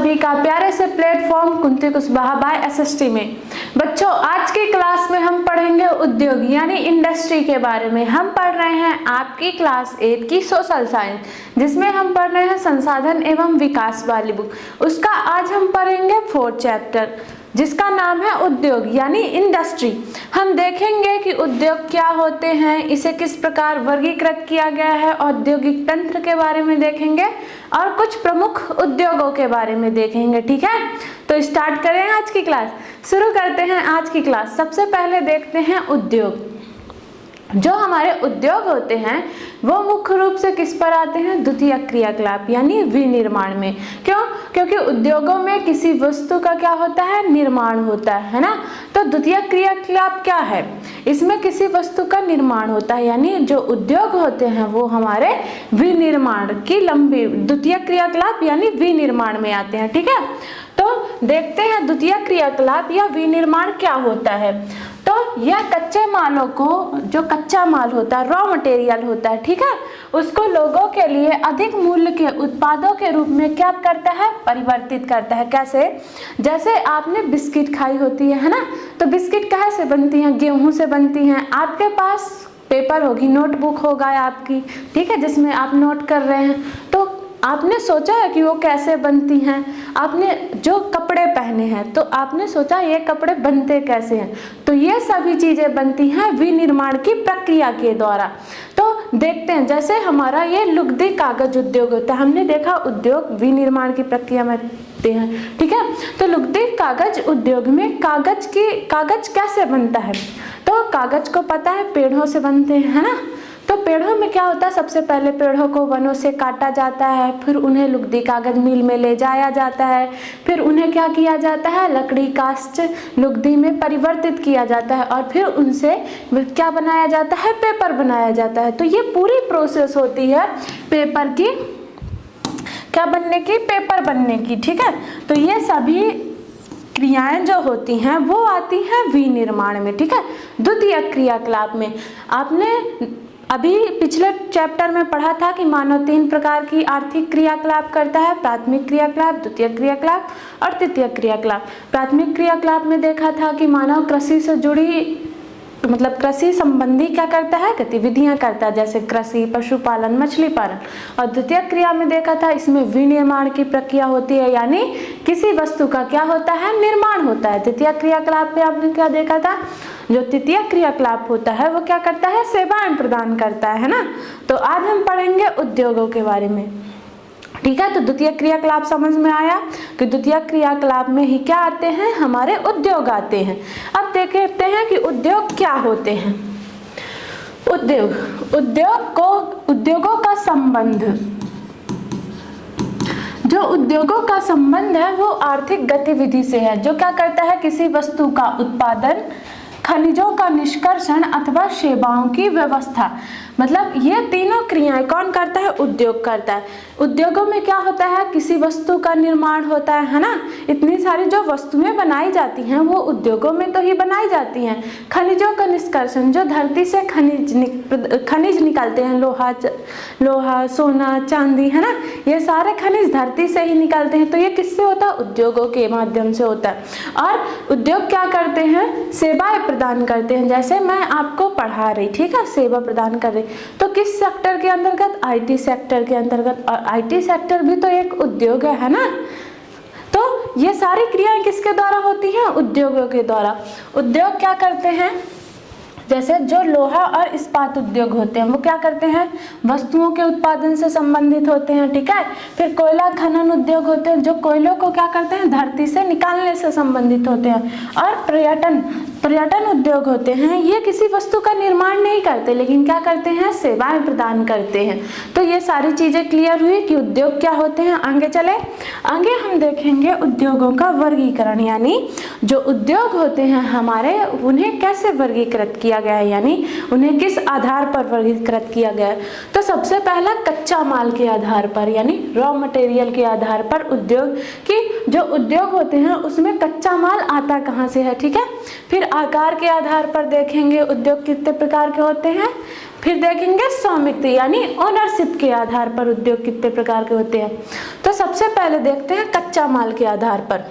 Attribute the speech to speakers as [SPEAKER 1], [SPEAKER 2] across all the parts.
[SPEAKER 1] सभी का प्यारे से platform Kunti Kushwaha by SST में। बच्चों, आज की क्लास में हम पढ़ेंगे उद्योग यानी इंडस्ट्री के बारे में। हम पढ़ रहे हैं आपकी क्लास 8 की सोशल साइंस, जिसमें हम पढ़ रहे हैं संसाधन एवं विकास वाली बुक। उसका आज हम पढ़ेंगे 4th चैप्टर, जिसका नाम है उद्योग यानी इंडस्ट्री। हम देखेंगे कि उद्योग क्या होते हैं, इसे किस प्रकार वर्गीकृत किया गया है, औद्योगिक तंत्र के बारे में देखेंगे और कुछ प्रमुख उद्योगों के बारे में देखेंगे। ठीक है, तो स्टार्ट करें आज की क्लास। शुरू करते हैं आज की क्लास। सबसे पहले देखते हैं उद्योग। जो हमारे उद्योग होते हैं वो मुख्य रूप से किस पर आते हैं? द्वितीय क्रियाकलाप यानी विनिर्माण में। क्यों? क्योंकि उद्योगों में किसी वस्तु का क्या होता है? निर्माण होता है ना। तो द्वितीय क्रियाकलाप क्या है? इसमें किसी वस्तु का निर्माण होता है, यानी जो उद्योग होते हैं वो हमारे विनिर्माण की लंबी द्वितीय क्रियाकलाप यानी विनिर्माण में आते हैं। ठीक है, तो देखते हैं द्वितीय क्रियाकलाप या विनिर्माण क्या होता है। तो यह कच्चे मालों को, जो कच्चा माल होता है, रॉ मटेरियल होता है, ठीक है, उसको लोगों के लिए अधिक मूल्य के उत्पादों के रूप में क्या करता है? परिवर्तित करता है। कैसे? जैसे आपने बिस्किट खाई होती है ना, तो बिस्किट कहाँ से बनती हैं? गेहूं से बनती हैं। आपके पास पेपर होगी, नोटबुक होगा आपकी, ठीक है, जिसमें आप नोट कर रहे हैं। तो आपने सोचा है कि वो कैसे बनती हैं। आपने जो कपड़े पहने हैं तो आपने सोचा ये कपड़े बनते कैसे हैं। तो ये सभी चीजें बनती हैं विनिर्माण की प्रक्रिया के द्वारा। तो देखते हैं, जैसे हमारा ये लुगदी कागज उद्योग होता है। हमने देखा उद्योग विनिर्माण की प्रक्रिया में हैं, ठीक है। तो लुगदी कागज उद्योग में कागज कैसे बनता है? तो कागज को पता है पेड़ों से बनते हैं, है ना। तो पेड़ों में क्या होता है? सबसे पहले पेड़ों को वनों से काटा जाता है, फिर उन्हें लुगदी कागज मिल में ले जाया जाता है, फिर उन्हें क्या किया जाता है? लकड़ी कास्ट लुगदी में परिवर्तित किया जाता है और फिर उनसे क्या बनाया जाता है? पेपर बनाया जाता है। तो ये पूरी प्रोसेस होती है पेपर की, क्या बनने की? पेपर बनने की। ठीक है, तो ये सभी क्रियाएं जो होती हैं वो आती हैं विनिर्माण में। ठीक है, द्वितीय क्रियाकलाप में आपने अभी पिछले चैप्टर में पढ़ा था कि मानव 3 प्रकार की आर्थिक क्रियाकलाप करता है: प्राथमिक क्रियाकलाप, द्वितीय क्रियाकलाप और तृतीय क्रियाकलाप। प्राथमिक क्रियाकलाप में देखा था कि मानव कृषि से जुड़ी, मतलब कृषि संबंधी क्या करता है? गतिविधियां करता है, जैसे कृषि, पशुपालन, मछली पालन। और द्वितीय क्रिया में देखा था इसमें विनिर्माण की प्रक्रिया होती है, यानी किसी वस्तु का क्या होता है? निर्माण होता है। तृतीय क्रियाकलाप में आपने क्या देखा था? जो तृतीय क्रियाकलाप होता है वो क्या करता है? सेवाएं प्रदान करता है ना। तो आज हम पढ़ेंगे उद्योगों के बारे में। ठीक है, तो द्वितीय क्रियाकलाप समझ में आया कि द्वितीय क्रियाकलाप में ही क्या आते हैं? हमारे उद्योग आते हैं। अब देखते हैं कि उद्योग क्या होते हैं। उद्योगों का संबंध, जो उद्योगों का संबंध है वो आर्थिक गतिविधि से है, जो क्या करता है? किसी वस्तु का उत्पादन, खनिजों का निष्कर्षण अथवा सेवाओं की व्यवस्था। मतलब ये तीनों क्रियाएं कौन करता है? उद्योग करता है। उद्योगों में क्या होता है? किसी वस्तु का निर्माण होता है ना। इतनी सारी जो वस्तुएं बनाई जाती हैं वो उद्योगों में तो ही बनाई जाती हैं। खनिजों का निष्कर्षण, जो धरती से खनिज निकलते हैं, लोहा, सोना, चांदी, है ना, ये सारे खनिज धरती से ही निकलते हैं। तो ये किससे होता है? उद्योगों के माध्यम से होता है। और उद्योग क्या करते हैं? सेवाएं प्रदान करते हैं। जैसे मैं आपको पढ़ा रही, ठीक है, सेवा प्रदान कर रही, तो किस सेक्टर के अंतर्गत? आईटी सेक्टर के अंतर्गत। और आईटी सेक्टर भी तो एक उद्योग है ना। तो ये सारी क्रियाएं किसके द्वारा होती हैं? उद्योगों के द्वारा। उद्योग क्या करते हैं? जैसे जो लोहा और इस्पात उद्योग होते हैं वो क्या करते हैं? वस्तुओं के उत्पादन से संबंधित होते हैं। ठीक है, फिर कोयला खनन उद्योग होते हैं, जो कोयलों को क्या करते हैं? धरती से निकालने से संबंधित होते हैं। और पर्यटन उद्योग होते हैं, ये किसी वस्तु का निर्माण नहीं करते, लेकिन क्या करते हैं? सेवाएं प्रदान करते हैं। तो ये सारी चीजें क्लियर हुई कि उद्योग क्या होते हैं। आगे चले, आगे हम देखेंगे उद्योगों का वर्गीकरण, यानी जो उद्योग होते हैं हमारे, उन्हें कैसे वर्गीकृत किया गया है, यानी उन्हें किस आधार पर वर्गीकृत किया गया है। तो सबसे पहला कच्चा माल के आधार पर, यानी रॉ मटेरियल के आधार पर उद्योग की, जो उद्योग होते हैं उसमें कच्चा माल आता कहाँ से है। ठीक है, फिर आकार के आधार पर देखेंगे उद्योग कितने प्रकार के होते हैं। फिर देखेंगे स्वामित्व यानी ओनरशिप के आधार पर उद्योग कितने प्रकार के होते हैं। तो सबसे पहले देखते हैं कच्चा माल के आधार पर,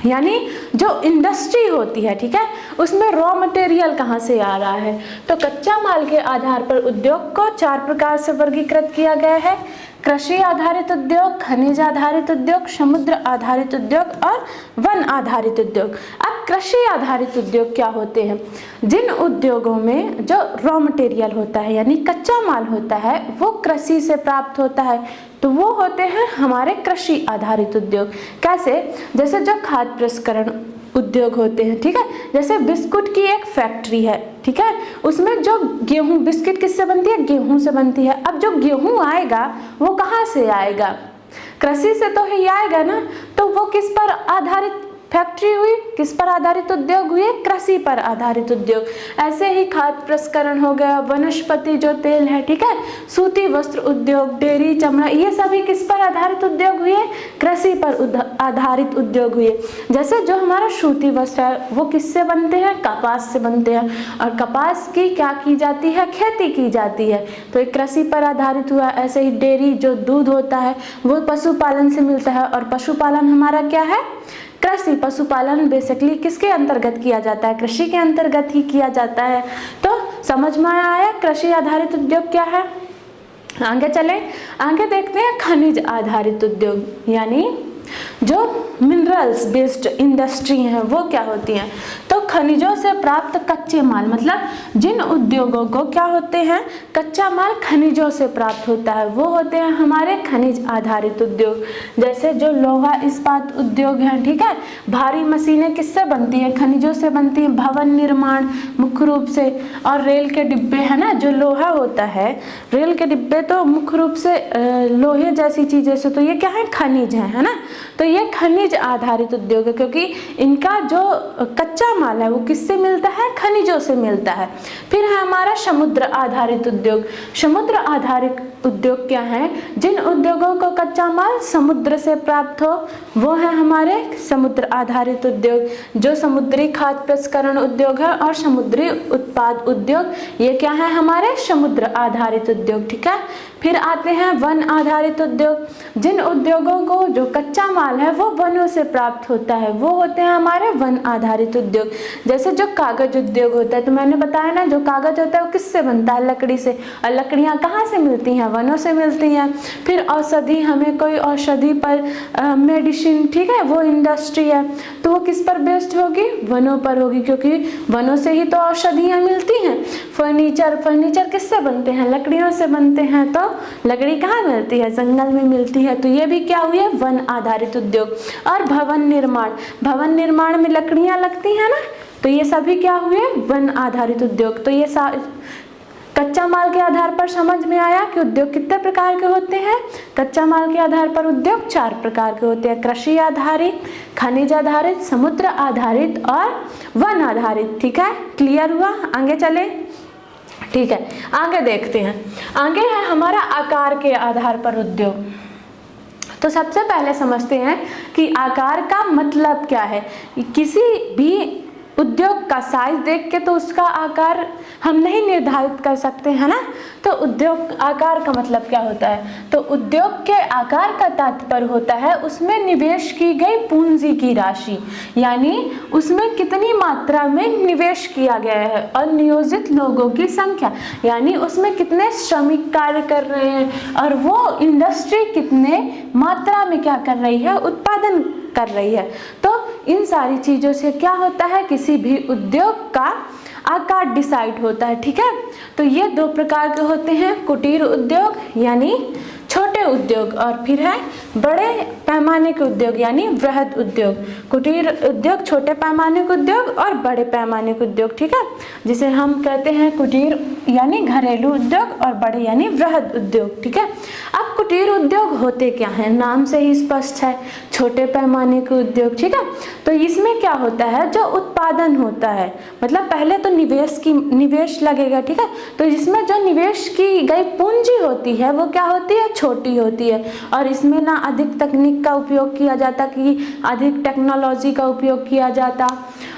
[SPEAKER 1] यानी जो इंडस्ट्री होती है, ठीक है, उसमें रॉ मटेरियल कहाँ से आ रहा है। तो कच्चा माल के आधार पर उद्योग को 4 प्रकार से वर्गीकृत किया गया है। कृषि आधारित उद्योग, खनिज आधारित उद्योग, समुद्र आधारित उद्योग और वन आधारित उद्योग। अब कृषि आधारित उद्योग क्या होते हैं? जिन उद्योगों में जो रॉ मटेरियल होता है यानी कच्चा माल होता है वो कृषि से प्राप्त होता है, तो वो होते हैं हमारे कृषि आधारित उद्योग। कैसे? जैसे जो खाद्य प्रसंस्करण उद्योग होते हैं, ठीक है, जैसे बिस्कुट की एक फैक्ट्री है, ठीक है, उसमें जो गेहूं, बिस्किट किससे बनती है? गेहूं से बनती है। अब जो गेहूं आएगा वो कहाँ से आएगा? कृषि से तो ही आएगा ना। तो वो किस पर आधारित फैक्ट्री हुई? किस पर आधारित उद्योग हुए? कृषि पर आधारित उद्योग। ऐसे ही खाद्य प्रसंस्करण हो गया, वनस्पति जो तेल है, ठीक है, सूती वस्त्र उद्योग, डेयरी, चमड़ा, ये सभी किस पर आधारित उद्योग हुए? कृषि पर आधारित उद्योग हुए। जैसे जो हमारा सूती वस्त्र है वो किससे बनते हैं? कपास से बनते हैं, और कपास की क्या की जाती है? खेती की जाती है, तो एक कृषि पर आधारित हुआ। ऐसे ही डेयरी जो दूध होता है वो पशुपालन से मिलता है, और पशुपालन हमारा क्या है? कृषि। पशुपालन बेसिकली किसके अंतर्गत किया जाता है? कृषि के अंतर्गत ही किया जाता है। तो समझ में आया कृषि आधारित उद्योग क्या है। आगे चलें, आगे देखते हैं खनिज आधारित उद्योग, यानी जो मिनरल्स बेस्ड इंडस्ट्री हैं वो क्या होती हैं। तो खनिजों से प्राप्त कच्चे माल, मतलब जिन उद्योगों को क्या होते हैं? कच्चा माल खनिजों से प्राप्त होता है, वो होते हैं हमारे खनिज आधारित उद्योग। जैसे जो लोहा इस्पात उद्योग है, ठीक है, भारी मशीनें किससे बनती हैं? खनिजों से बनती हैं। भवन निर्माण मुख्य रूप से, और रेल के डिब्बे है ना, जो लोहा होता है, रेल के डिब्बे तो मुख्य रूप से लोहे जैसी चीजें से, तो ये क्या है? खनिज है ना। तो ये खनिज आधारित उद्योग है, क्योंकि इनका जो कच्चा माल है वो किससे मिलता है? खनिजों से मिलता है। फिर है हमारा समुद्र आधारित उद्योग। समुद्र आधारित उद्योग क्या है? जिन उद्योगों को कच्चा माल समुद्र से प्राप्त हो वो है हमारे समुद्र आधारित उद्योग। जो समुद्री खाद्य प्रसंस्करण उद्योग है और समुद्री उत्पाद उद्योग, ये क्या है? हमारे समुद्र आधारित उद्योग, ठीक है। फिर आते हैं वन आधारित उद्योग। जिन उद्योगों को जो कच्चा माल है वो वनों से प्राप्त होता है, वो होते हैं हमारे वन आधारित उद्योग। जैसे जो कागज उद्योग होता है, तो मैंने बताया ना, जो कागज होता है वो किससे बनता है? लकड़ी से। और लकड़ियां कहाँ से मिलती हैं? वनों से मिलती हैं। फिर औषधि, हमें कोई औषधि पर मेडिसिन, ठीक है, वो इंडस्ट्री है, तो वो किस पर बेस्ड होगी? वनों पर होगी, क्योंकि वनों से ही तो औषधियाँ मिलती हैं। फर्नीचर किससे बनते हैं? लकड़ियों से बनते हैं। तो लकड़ी कहाँ मिलती है? जंगल में मिलती है। तो ये भी क्या हुए? वन आधारित उद्योग। और भवन निर्माण में लकड़ियां लगती हैं ना, तो ये सभी क्या हुए? वन आधारित उद्योग। तो ये कच्चा माल के आधार पर समझ में आया कि उद्योग कितने प्रकार के होते हैं। कच्चा माल के आधार पर उद्योग 4 प्रकार के होते हैं: कृषि आधारित, खनिज आधारित, समुद्र आधारित और वन आधारित। ठीक है, क्लियर हुआ? आगे चले, ठीक है, आगे देखते हैं। आगे है हमारा आकार के आधार पर उद्योग। तो सबसे पहले समझते हैं कि आकार का मतलब क्या है। किसी भी उद्योग का साइज देख के तो उसका आकार हम नहीं निर्धारित कर सकते हैं ना। तो उद्योग आकार का मतलब क्या होता है? तो उद्योग के आकार का तात्पर्य होता है उसमें निवेश की गई पूंजी की राशि, यानी उसमें कितनी मात्रा में निवेश किया गया है, और नियोजित लोगों की संख्या, यानी उसमें कितने श्रमिक कार्य कर रहे हैं और वो इंडस्ट्री कितने मात्रा में क्या कर रही है? उत्पादन कर रही है। तो इन सारी चीजों से क्या होता है? किसी भी उद्योग का आकार डिसाइड होता है। ठीक है, तो ये 2 प्रकार के होते हैं: कुटीर उद्योग यानी छोटे उद्योग, और फिर है बड़े पैमाने के उद्योग यानी वृहद उद्योग। कुटीर उद्योग छोटे पैमाने के उद्योग और बड़े पैमाने के उद्योग, ठीक है, जिसे हम कहते हैं कुटीर यानी घरेलू उद्योग और बड़े यानी वृहद उद्योग। ठीक है, अब कुटीर उद्योग होते क्या हैं? नाम से ही स्पष्ट है, छोटे पैमाने के उद्योग। ठीक है, तो इसमें क्या होता है? जो उत्पादन होता है, मतलब पहले तो निवेश लगेगा। ठीक है, तो इसमें जो निवेश की गई पूंजी होती है वो क्या होती है? छोटी होती है, और इसमें ना अधिक तकनीक का उपयोग किया जाता, कि अधिक टेक्नोलॉजी का उपयोग किया जाता,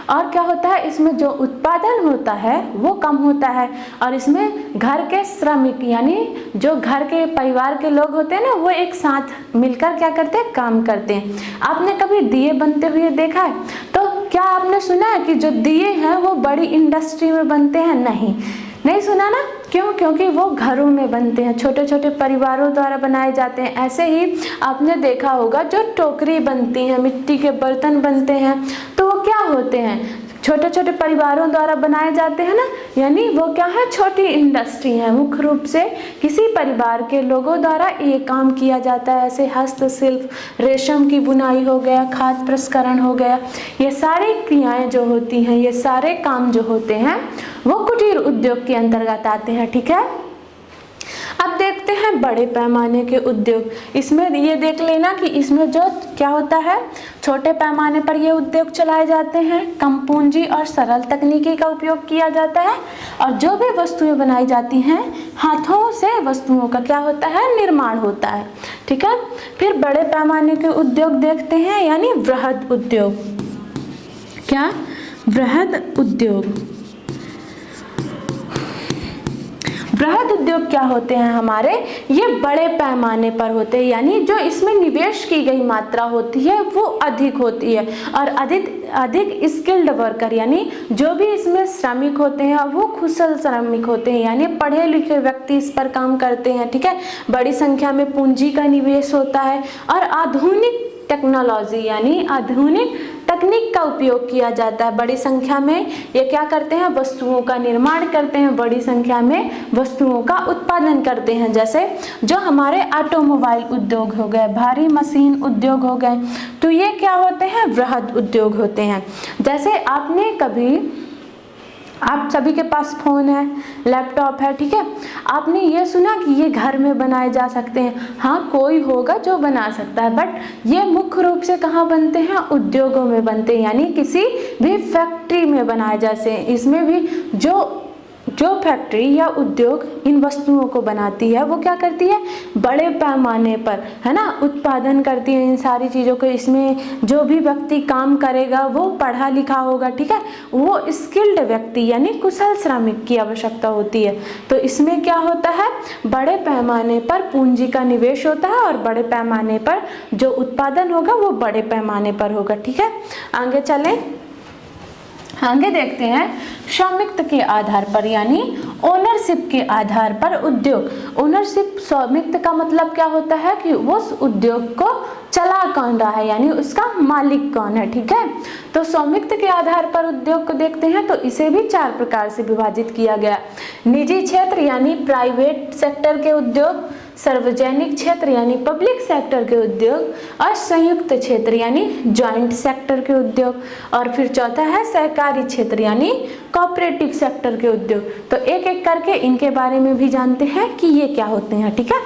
[SPEAKER 1] और क्या होता है, इसमें जो उत्पादन होता है वो कम होता है, और इसमें घर के श्रमिक यानी जो घर के परिवार के लोग होते हैं ना, वो एक साथ मिलकर क्या करते हैं, काम करते हैं। आपने कभी दिए बनते हुए देखा है? तो क्या आपने सुना है कि जो दिए हैं वो बड़ी इंडस्ट्री में बनते हैं? नहीं सुना ना। क्यों? क्योंकि वो घरों में बनते हैं, छोटे छोटे परिवारों द्वारा बनाए जाते हैं। ऐसे ही आपने देखा होगा जो टोकरी बनती हैं, मिट्टी के बर्तन बनते हैं, तो वो क्या होते हैं, छोटे छोटे परिवारों द्वारा बनाए जाते हैं ना, यानी वो क्या है, छोटी इंडस्ट्री है। मुख्य रूप से किसी परिवार के लोगों द्वारा ये काम किया जाता है। ऐसे हस्तशिल्प, रेशम की बुनाई हो गया, खाद्य प्रसंस्करण हो गया, ये सारी क्रियाएं जो होती हैं, ये सारे काम जो होते हैं वो कुटीर उद्योग के अंतर्गत आते हैं। ठीक है, अब देखते हैं बड़े पैमाने के उद्योग। इसमें ये देख लेना कि इसमें जो क्या होता है, छोटे पैमाने पर ये उद्योग चलाए जाते हैं, कम पूंजी और सरल तकनीकी का उपयोग किया जाता है, और जो भी वस्तुएं बनाई जाती हैं हाथों से वस्तुओं का क्या होता है, निर्माण होता है। ठीक है, फिर बड़े पैमाने के उद्योग देखते हैं, यानी वृहद उद्योग। क्या? वृहद उद्योग। वृहद उद्योग क्या होते हैं हमारे, ये बड़े पैमाने पर होते हैं, यानी जो इसमें निवेश की गई मात्रा होती है वो अधिक होती है, और अधिक स्किल्ड वर्कर यानी जो भी इसमें श्रमिक होते हैं वो कुशल श्रमिक होते हैं, यानी पढ़े लिखे व्यक्ति इस पर काम करते हैं। ठीक है, बड़ी संख्या में पूंजी का निवेश होता है, और आधुनिक टेक्नोलॉजी यानी आधुनिक तकनीक का उपयोग किया जाता है। बड़ी संख्या में ये क्या करते हैं, वस्तुओं का निर्माण करते हैं, बड़ी संख्या में वस्तुओं का उत्पादन करते हैं। जैसे जो हमारे ऑटोमोबाइल उद्योग हो गए, भारी मशीन उद्योग हो गए, तो ये क्या होते हैं, वृहद उद्योग होते हैं। जैसे आपने कभी, आप सभी के पास फोन है, लैपटॉप है, ठीक है, आपने ये सुना कि ये घर में बनाए जा सकते हैं। हाँ, कोई होगा जो बना सकता है, बट ये मुख्य रूप से कहाँ बनते हैं, उद्योगों में बनते हैं, यानी किसी भी फैक्ट्री में बनाए जाते हैं। इसमें भी जो फैक्ट्री या उद्योग इन वस्तुओं को बनाती है वो क्या करती है, बड़े पैमाने पर, है ना, उत्पादन करती है इन सारी चीज़ों को। इसमें जो भी व्यक्ति काम करेगा वो पढ़ा लिखा होगा, ठीक है, वो स्किल्ड व्यक्ति यानी कुशल श्रमिक की आवश्यकता होती है। तो इसमें क्या होता है, बड़े पैमाने पर पूंजी का निवेश होता है, और बड़े पैमाने पर जो उत्पादन होगा वो बड़े पैमाने पर होगा। ठीक है, आगे चलें, आगे देखते हैं स्वामित्व के आधार पर यानी ओनरशिप के आधार पर उद्योग। ओनरशिप, स्वामित्व का मतलब क्या होता है कि उस उद्योग को चला कौन रहा है, यानी उसका मालिक कौन है। ठीक है, तो स्वामित्व के आधार पर उद्योग को देखते हैं तो इसे भी 4 प्रकार से विभाजित किया गया। निजी क्षेत्र यानी प्राइवेट सेक्टर के उद्योग, सार्वजनिक क्षेत्र यानी पब्लिक सेक्टर के उद्योग, और संयुक्त क्षेत्र यानी जॉइंट सेक्टर के उद्योग, और फिर चौथा है सहकारी क्षेत्र यानी कोऑपरेटिव सेक्टर के उद्योग। तो एक एक करके इनके बारे में भी जानते हैं कि ये क्या होते हैं। ठीक है,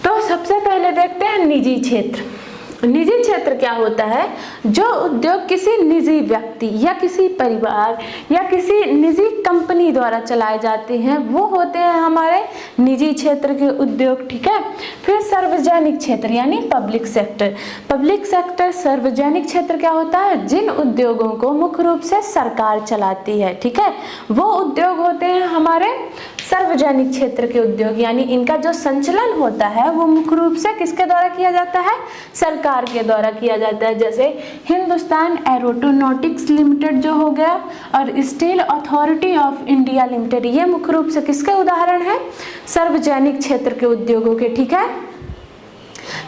[SPEAKER 1] तो सबसे पहले देखते हैं निजी क्षेत्र। निजी क्षेत्र क्या होता है, जो उद्योग किसी निजी व्यक्ति या किसी परिवार या किसी निजी कंपनी द्वारा चलाए जाते हैं वो होते हैं हमारे निजी क्षेत्र के उद्योग। ठीक है, फिर सार्वजनिक क्षेत्र यानी पब्लिक सेक्टर। पब्लिक सेक्टर, सार्वजनिक क्षेत्र क्या होता है, जिन उद्योगों को मुख्य रूप से सरकार चलाती है। ठीक है, वो उद्योग होते हैं हमारे सार्वजनिक क्षेत्र के उद्योग, यानी इनका जो संचालन होता है वो मुख्य रूप से किसके द्वारा किया जाता है, सरकार के द्वारा किया जाता है। जैसे हिंदुस्तान एरोनॉटिक्स लिमिटेड जो हो गया, और steel authority of India limited, ये मुख्य रूप से किसके उदाहरण है, सार्वजनिक क्षेत्र के उद्योगों के। ठीक है,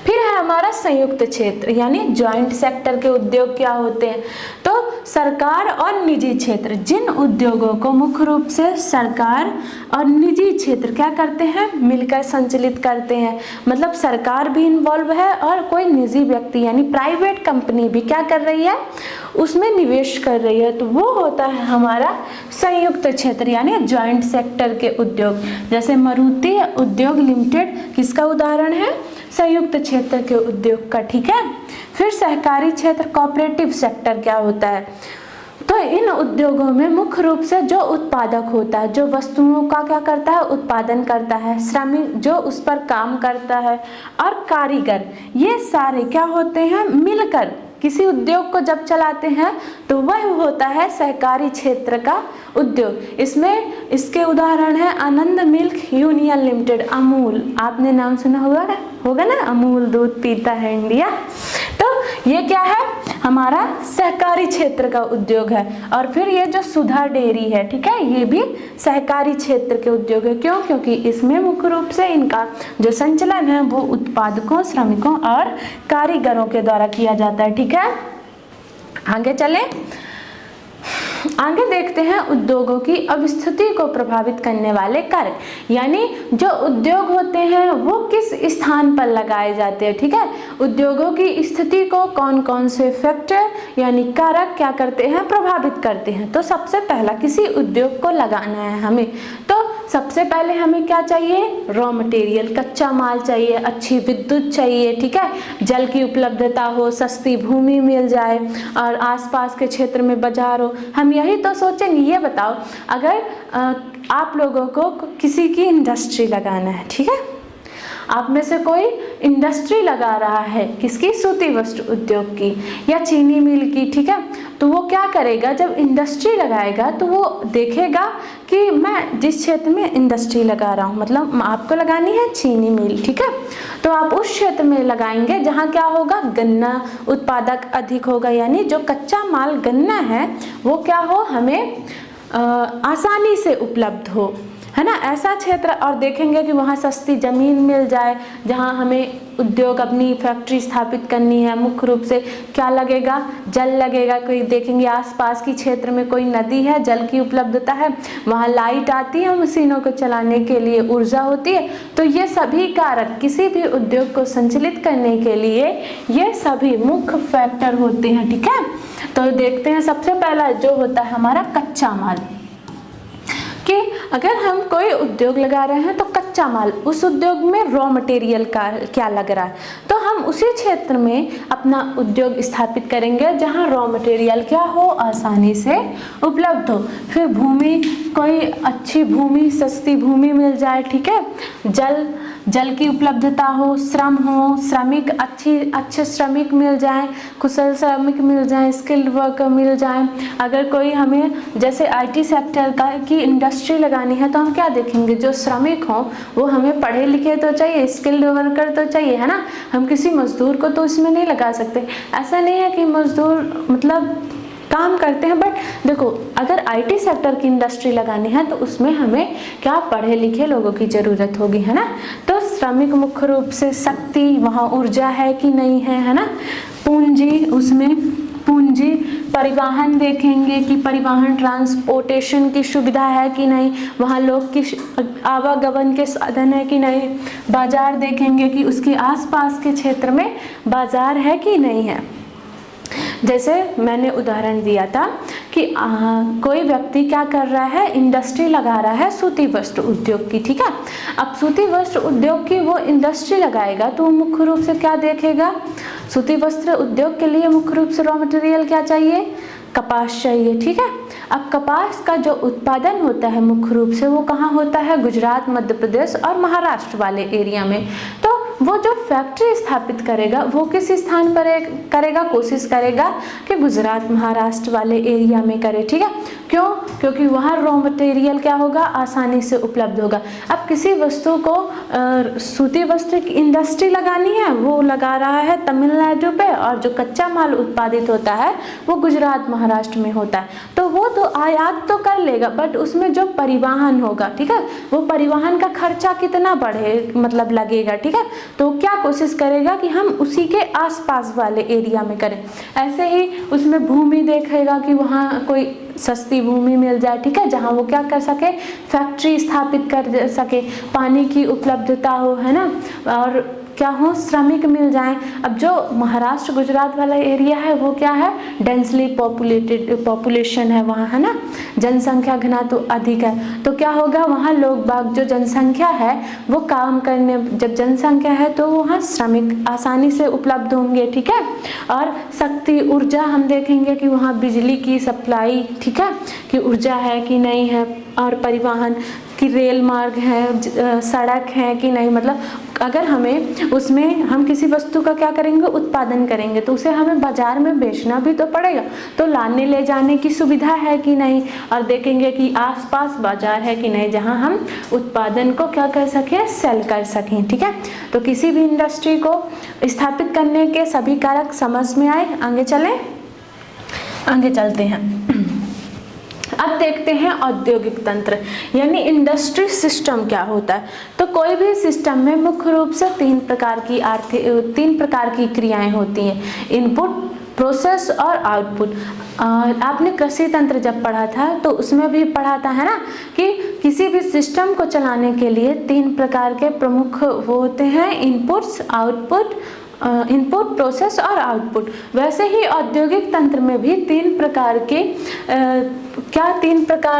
[SPEAKER 1] फिर है हमारा संयुक्त क्षेत्र यानी ज्वाइंट सेक्टर के उद्योग क्या होते हैं, तो सरकार और निजी क्षेत्र, जिन उद्योगों को मुख्य रूप से सरकार और निजी क्षेत्र क्या करते हैं, मिलकर संचालित करते हैं। मतलब सरकार भी इन्वॉल्व है और कोई निजी व्यक्ति यानी प्राइवेट कंपनी भी क्या कर रही है, उसमें निवेश कर रही है, तो वो होता है हमारा संयुक्त क्षेत्र यानी ज्वाइंट सेक्टर के उद्योग। जैसे मारुति उद्योग लिमिटेड किसका उदाहरण है, संयुक्त क्षेत्र के उद्योग का। ठीक है, फिर सहकारी क्षेत्र कोऑपरेटिव सेक्टर क्या होता है, तो इन उद्योगों में मुख्य रूप से जो उत्पादक होता है, जो वस्तुओं का क्या करता है, उत्पादन करता है, श्रमिक जो उस पर काम करता है, और कारीगर, ये सारे क्या होते हैं, मिलकर किसी उद्योग को जब चलाते हैं तो वह होता है सहकारी क्षेत्र का उद्योग। इसमें इसके उदाहरण है आनंद मिल्क यूनियन लिमिटेड, अमूल, आपने नाम सुना होगा ना, अमूल दूध पीता है इंडिया। तो ये क्या है, हमारा सहकारी क्षेत्र का उद्योग है। और फिर ये जो सुधा डेयरी है, ठीक है, ये भी सहकारी क्षेत्र के उद्योग है। क्यों? क्योंकि इसमें मुख्य रूप से इनका जो संचालन है वो उत्पादकों, श्रमिकों और कारीगरों के द्वारा किया जाता है। ठीक है, आगे चलें। आगे देखते हैं उद्योगों की अवस्थिति को प्रभावित करने वाले कारक, यानी जो उद्योग होते हैं वो किस स्थान पर लगाए जाते हैं। ठीक है, उद्योगों की स्थिति को कौन कौन से फैक्टर यानी कारक क्या करते हैं, प्रभावित करते हैं। तो सबसे पहला, किसी उद्योग को लगाना है हमें, तो सबसे पहले हमें क्या चाहिए, रॉ मटेरियल, कच्चा माल चाहिए, अच्छी विद्युत चाहिए, ठीक है, जल की उपलब्धता हो, सस्ती भूमि मिल जाए और आसपास के क्षेत्र में बाजार हो। हम यही तो सोचेंगे। ये बताओ, अगर आप लोगों को किसी की इंडस्ट्री लगाना है, ठीक है, आप में से कोई इंडस्ट्री लगा रहा है, किसकी, सूती वस्त्र उद्योग की या चीनी मिल की, ठीक है, तो वो क्या करेगा, जब इंडस्ट्री लगाएगा तो वो देखेगा कि मैं जिस क्षेत्र में इंडस्ट्री लगा रहा हूँ, मतलब आपको लगानी है चीनी मिल, ठीक है, तो आप उस क्षेत्र में लगाएंगे जहाँ क्या होगा, गन्ना उत्पादक अधिक होगा, यानी जो कच्चा माल गन्ना है वो क्या हो, हमें आसानी से उपलब्ध हो, है ना, ऐसा क्षेत्र। और देखेंगे कि वहाँ सस्ती ज़मीन मिल जाए जहाँ हमें उद्योग अपनी फैक्ट्री स्थापित करनी है। मुख्य रूप से क्या लगेगा, जल लगेगा। कोई देखेंगे आसपास की क्षेत्र में कोई नदी है, जल की उपलब्धता है, वहाँ लाइट आती है मशीनों को चलाने के लिए, ऊर्जा होती है। तो ये सभी कारक किसी भी उद्योग को संचालित करने के लिए ये सभी मुख्य फैक्टर होते हैं। ठीक है, तो देखते हैं सबसे पहला जो होता है हमारा कच्चा माल, कि अगर हम कोई उद्योग लगा रहे हैं तो कच्चा माल, उस उद्योग में रॉ मटेरियल का क्या लग रहा है, तो हम उसी क्षेत्र में अपना उद्योग स्थापित करेंगे जहां रॉ मटेरियल क्या हो, आसानी से उपलब्ध हो। फिर भूमि, कोई अच्छी भूमि, सस्ती भूमि मिल जाए, ठीक है, जल की उपलब्धता हो, श्रम हो, श्रमिक अच्छे श्रमिक मिल जाए, कुशल श्रमिक मिल जाए, स्किल्ड वर्कर मिल जाए। अगर कोई हमें जैसे आईटी सेक्टर की इंडस्ट्री लगानी है तो हम क्या देखेंगे, जो श्रमिक हों वो हमें पढ़े लिखे तो चाहिए, स्किल्ड वर्कर तो चाहिए, है ना। हम किसी मजदूर को तो इसमें नहीं लगा सकते। ऐसा नहीं है कि मजदूर मतलब काम करते हैं, बट देखो अगर आईटी सेक्टर की इंडस्ट्री लगानी है तो उसमें हमें क्या, पढ़े लिखे लोगों की ज़रूरत होगी, है ना। तो श्रमिक मुख्य रूप से, शक्ति, वहाँ ऊर्जा है कि नहीं है ना, पूंजी, उसमें पूंजी, परिवहन देखेंगे कि परिवहन ट्रांसपोर्टेशन की सुविधा है कि नहीं, वहाँ लोग की आवागमन के साधन है कि नहीं, बाजार देखेंगे कि उसके आसपास के क्षेत्र में बाजार है कि नहीं है। जैसे मैंने उदाहरण दिया था कि कोई व्यक्ति क्या कर रहा है, इंडस्ट्री लगा रहा है सूती वस्त्र उद्योग की, ठीक है। अब सूती वस्त्र उद्योग की वो इंडस्ट्री लगाएगा तो वो मुख्य रूप से क्या देखेगा, सूती वस्त्र उद्योग के लिए मुख्य रूप से रॉ मटेरियल क्या चाहिए, कपास चाहिए, ठीक है। अब कपास का जो उत्पादन होता है मुख्य रूप से वो कहाँ होता है, गुजरात, मध्य प्रदेश और महाराष्ट्र वाले एरिया में। तो वो जो फैक्ट्री स्थापित करेगा वो किस स्थान पर करेगा, कोशिश करेगा कि गुजरात, महाराष्ट्र वाले एरिया में करे, ठीक है। क्यों? क्योंकि वहाँ रॉ मटेरियल क्या होगा, आसानी से उपलब्ध होगा। अब किसी वस्तु को सूती वस्त्र की इंडस्ट्री लगानी है, वो लगा रहा है तमिलनाडु पे, और जो कच्चा माल उत्पादित होता है वो गुजरात, महाराष्ट्र में होता है। तो वो तो आयात तो कर लेगा, बट उसमें जो परिवहन होगा, ठीक है, वो परिवहन का खर्चा कितना बढ़े, मतलब लगेगा, ठीक है। तो क्या कोशिश करेगा कि हम उसी के आसपास वाले एरिया में करें। ऐसे ही उसमें भूमि देखेगा कि वहाँ कोई सस्ती भूमि मिल जाए, ठीक है, जहाँ वो क्या कर सके, फैक्ट्री स्थापित कर सके, पानी की उपलब्धता हो, है ना, और क्या हो, श्रमिक मिल जाएं। अब जो महाराष्ट्र, गुजरात वाला एरिया है वो क्या है, डेंसली पॉपुलेशन है वहाँ, है ना, जनसंख्या घनत्व तो अधिक है। तो क्या होगा, वहाँ लोग बाग, जो जनसंख्या है वो काम करने, जब जनसंख्या है तो वहाँ श्रमिक आसानी से उपलब्ध होंगे, ठीक है। और शक्ति, ऊर्जा हम देखेंगे कि वहाँ बिजली की सप्लाई, ठीक है, कि ऊर्जा है कि नहीं है, और परिवहन कि रेल मार्ग है, सड़क है कि नहीं, मतलब अगर हमें उसमें हम किसी वस्तु का क्या करेंगे, उत्पादन करेंगे, तो उसे हमें बाजार में बेचना भी तो पड़ेगा, तो लाने ले जाने की सुविधा है कि नहीं, और देखेंगे कि आसपास बाजार है कि नहीं जहां हम उत्पादन को क्या कर सकें, सेल कर सकें। ठीक है, तो किसी भी इंडस्ट्री को स्थापित करने के सभी कारक समझ में आए। आगे चलते हैं। अब देखते हैं औद्योगिक तंत्र यानी इंडस्ट्री सिस्टम क्या होता है। तो कोई भी सिस्टम में मुख्य रूप से तीन प्रकार की क्रियाएं होती हैं, इनपुट, प्रोसेस और आउटपुट। आपने कृषि तंत्र जब पढ़ा था तो उसमें भी पढ़ा था, है ना, कि किसी भी सिस्टम को चलाने के लिए तीन प्रकार के प्रमुख वो होते हैं, इनपुट्स, आउटपुट, इनपुट, प्रोसेस और आउटपुट। वैसे ही औद्योगिक तंत्र में भी तीन प्रकार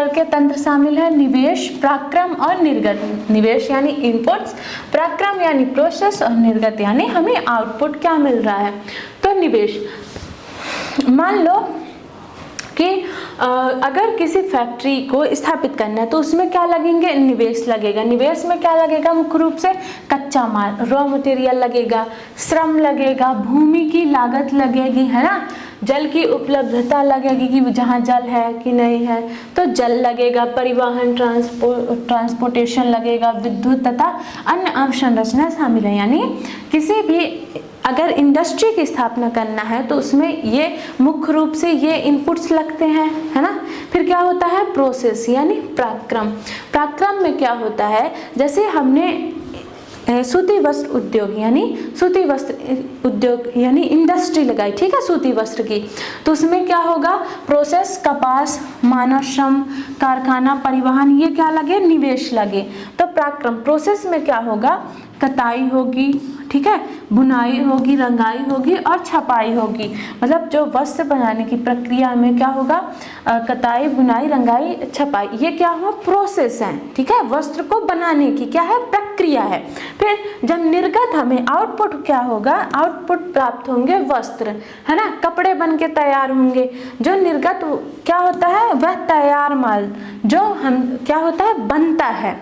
[SPEAKER 1] के तंत्र शामिल है, निवेश, पराक्रम और निर्गत। निवेश यानी इनपुट्स, पराक्रम यानी प्रोसेस और निर्गत यानी हमें आउटपुट क्या मिल रहा है। तो निवेश, मान लो कि अगर किसी फैक्ट्री को स्थापित करना है तो उसमें क्या लगेंगे, निवेश लगेगा। निवेश में क्या लगेगा, मुख्य रूप से कच्चा माल, रॉ मटेरियल लगेगा, श्रम लगेगा, भूमि की लागत लगेगी, है ना, जल की उपलब्धता लगेगी कि जहाँ जल है कि नहीं है, तो जल लगेगा, परिवहन, ट्रांसपोर्टेशन लगेगा, विद्युत तथा अन्य अवसंरचना शामिल है। यानी किसी भी अगर इंडस्ट्री की स्थापना करना है तो उसमें ये मुख्य रूप से ये इनपुट्स लगते हैं, है ना। फिर क्या होता है, प्रोसेस यानी पराक्रम। पराक्रम में क्या होता है, जैसे हमने सूती वस्त्र उद्योग यानी इंडस्ट्री लगाई, ठीक है, सूती वस्त्र की, तो उसमें क्या होगा, प्रोसेस, कपास, मानव श्रम, कारखाना, परिवहन, ये क्या लगे, निवेश लगे। तो पराक्रम, प्रोसेस में क्या होगा, कताई होगी, ठीक है, बुनाई होगी, रंगाई होगी और छपाई होगी। मतलब जो वस्त्र बनाने की प्रक्रिया में क्या होगा, कताई, बुनाई, रंगाई, छपाई, ये क्या हो, प्रोसेस है, ठीक है, वस्त्र को बनाने की क्या है, प्रक्रिया है। फिर जब निर्गत हमें आउटपुट क्या होगा, आउटपुट प्राप्त होंगे वस्त्र, है ना, कपड़े बन के तैयार होंगे। जो निर्गत क्या होता है, वह तैयार माल जो हम क्या होता है, बनता है।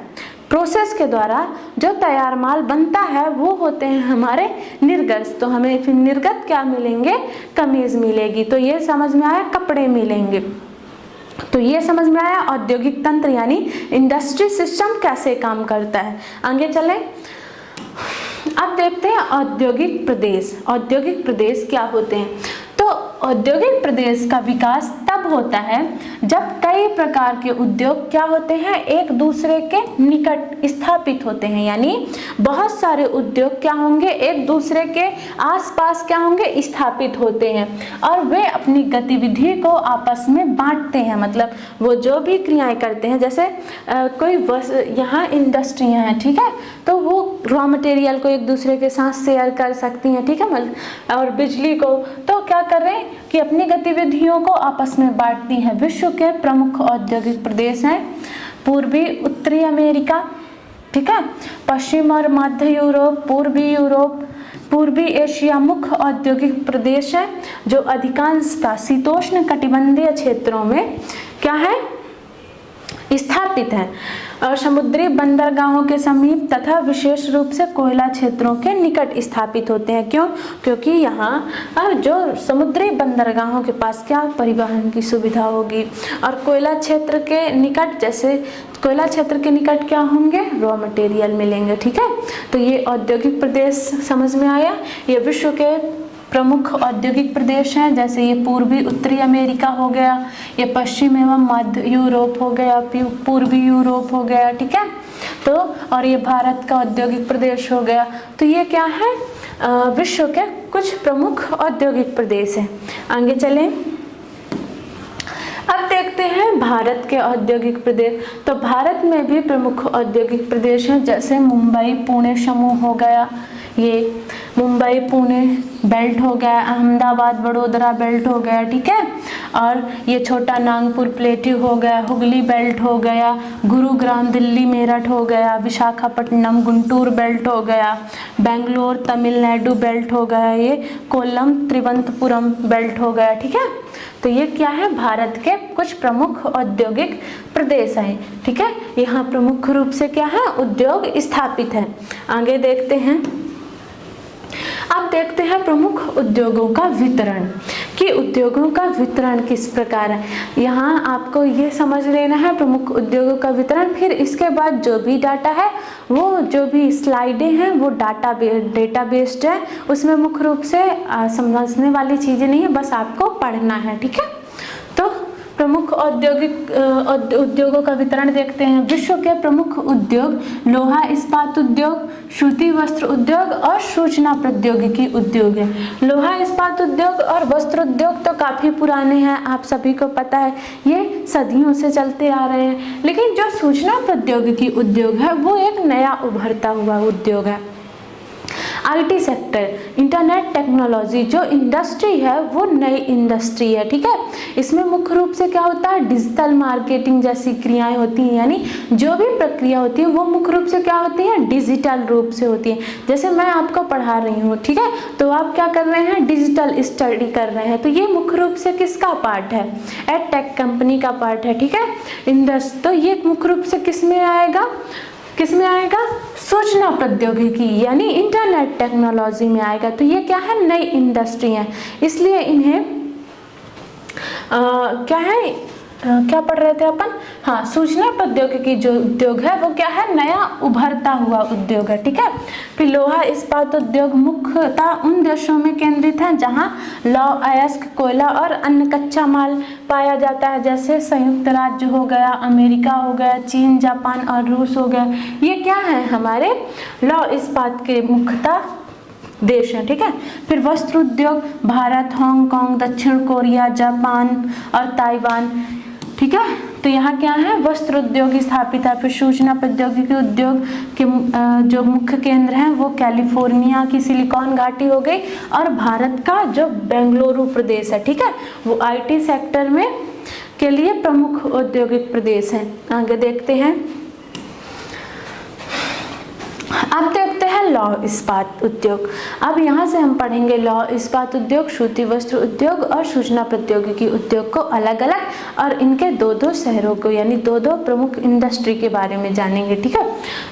[SPEAKER 1] प्रोसेस के द्वारा जो तैयार माल बनता है वो होते हैं हमारे निर्गत। तो हमें फिर निर्गत क्या मिलेंगे, कमीज मिलेगी। तो ये समझ में आया, कपड़े मिलेंगे। तो ये समझ में आया औद्योगिक तंत्र यानी इंडस्ट्री सिस्टम कैसे काम करता है। आगे चलें, अब देखते हैं औद्योगिक प्रदेश। औद्योगिक प्रदेश क्या होते हैं। तो औद्योगिक प्रदेश का विकास तब होता है जब कई प्रकार के उद्योग क्या होते हैं, एक दूसरे के निकट स्थापित होते हैं। यानी बहुत सारे उद्योग क्या होंगे, एक दूसरे के आसपास क्या होंगे, स्थापित होते हैं और वे अपनी गतिविधि को आपस में बांटते हैं। मतलब वो जो भी क्रियाएं करते हैं, जैसे कोई यहाँ इंडस्ट्रियां हैं, ठीक है, तो वो रॉ मटेरियल को एक दूसरे के साथ शेयर कर सकती हैं, ठीक है, और बिजली को तो क्या कर रहे हैं कि अपनी गतिविधियों को आपस में बांटती हैं। विश्व के प्रमुख औद्योगिक प्रदेश हैं पूर्वी उत्तरी अमेरिका, ठीक है, पश्चिम और मध्य यूरोप, पूर्वी एशिया मुख्य औद्योगिक प्रदेश है जो अधिकांशतः शीतोष्ण कटिबंधीय क्षेत्रों में क्या है, स्थापित है और समुद्री बंदरगाहों के समीप तथा विशेष रूप से कोयला क्षेत्रों के निकट स्थापित होते हैं। क्यों? क्योंकि यहाँ जो समुद्री बंदरगाहों के पास क्या परिवहन की सुविधा होगी और कोयला क्षेत्र के निकट, जैसे कोयला क्षेत्र के निकट क्या होंगे, रॉ मटेरियल मिलेंगे, ठीक है। तो ये औद्योगिक प्रदेश समझ में आया। ये विश्व के प्रमुख औद्योगिक प्रदेश हैं, जैसे ये पूर्वी उत्तरी अमेरिका हो गया, ये पश्चिम एवं मध्य यूरोप हो गया, पूर्वी यूरोप हो गया, ठीक है। तो और ये भारत का औद्योगिक प्रदेश हो गया। तो ये क्या है, विश्व के कुछ प्रमुख औद्योगिक प्रदेश हैं। आगे चलें, अब देखते हैं भारत के औद्योगिक प्रदेश। तो भारत में भी प्रमुख औद्योगिक प्रदेश हैं, जैसे मुंबई पुणे समूह हो गया, ये मुंबई पुणे बेल्ट हो गया, अहमदाबाद वडोदरा बेल्ट हो गया, ठीक है, और ये छोटा नागपुर प्लेट्यू हो गया, हुगली बेल्ट हो गया, गुरुग्राम दिल्ली मेरठ हो गया, विशाखापट्टनम गुंटूर बेल्ट हो गया, बेंगलोर तमिलनाडु बेल्ट हो गया, ये कोल्लम त्रिवंतपुरम बेल्ट हो गया, ठीक है। तो तो ये क्या है, भारत के कुछ प्रमुख औद्योगिक प्रदेश हैं, ठीक है। यहाँ प्रमुख रूप से क्या है, उद्योग स्थापित है। आगे देखते हैं, अब देखते हैं प्रमुख उद्योगों का वितरण, कि उद्योगों का वितरण किस प्रकार है। यहाँ आपको ये समझ लेना है प्रमुख उद्योगों का वितरण, फिर इसके बाद जो भी डाटा है, वो जो भी स्लाइडें हैं वो डेटा बेस्ड है, उसमें मुख्य रूप से समझने वाली चीज़ें नहीं है, बस आपको पढ़ना है, ठीक है। तो प्रमुख उद्योगों का वितरण देखते हैं। विश्व के प्रमुख उद्योग लोहा इस्पात उद्योग, सूती वस्त्र उद्योग और सूचना प्रौद्योगिकी उद्योग है। लोहा इस्पात उद्योग और वस्त्र उद्योग तो काफ़ी पुराने हैं, आप सभी को पता है, ये सदियों से चलते आ रहे हैं। लेकिन जो सूचना प्रौद्योगिकी उद्योग है वो एक नया उभरता हुआ उद्योग है। आईटी सेक्टर, इंटरनेट टेक्नोलॉजी जो इंडस्ट्री है वो नई इंडस्ट्री है, ठीक है। इसमें मुख्य रूप से क्या होता है, डिजिटल मार्केटिंग जैसी क्रियाएं होती हैं, यानी जो भी प्रक्रिया होती है वो मुख्य रूप से क्या होती है, डिजिटल रूप से होती है। जैसे मैं आपको पढ़ा रही हूँ, ठीक है, तो आप क्या कर रहे हैं, डिजिटल स्टडी कर रहे हैं, तो ये मुख्य रूप से किसका पार्ट है, एडटेक कंपनी का पार्ट है, ठीक है। तो ये मुख्य रूप से किसमें आएगा, सूचना प्रौद्योगिकी यानी इंटरनेट टेक्नोलॉजी में आएगा। तो ये क्या है, नई इंडस्ट्री है, इसलिए इन्हें क्या है, क्या पढ़ रहे थे अपन, हाँ, सूचना प्रौद्योगिकी जो उद्योग है वो क्या है, नया उभरता हुआ उद्योग है, ठीक है। फिर लोहा इस्पात उद्योग मुख्यतः उन देशों में केंद्रित है जहां लौह अयस्क, कोयला और अन्य कच्चा माल पाया जाता है, जैसे संयुक्त राज्य हो गया, अमेरिका हो गया, चीन, जापान और रूस हो गया। ये क्या है, हमारे लौह इस्पात के मुख्यतः देश हैं, ठीक है। फिर वस्त्र उद्योग भारत, हांगकांग, दक्षिण कोरिया, जापान और ताइवान, ठीक है। तो यहाँ क्या है, वस्त्र उद्योग स्थापित है। फिर सूचना प्रौद्योगिकी उद्योग के जो मुख्य केंद्र हैं वो कैलिफोर्निया की सिलिकॉन घाटी हो गई, और भारत का जो बेंगलुरु प्रदेश है, ठीक है, वो आईटी सेक्टर में के लिए प्रमुख औद्योगिक प्रदेश है। आगे देखते हैं, अब देखते हैं लौह इस्पात उद्योग। अब यहाँ से हम पढ़ेंगे लौह इस्पात उद्योग, सूती वस्त्र उद्योग और सूचना प्रौद्योगिकी उद्योग को अलग अलग, और इनके दो शहरों को यानी दो प्रमुख इंडस्ट्री के बारे में जानेंगे, ठीक है।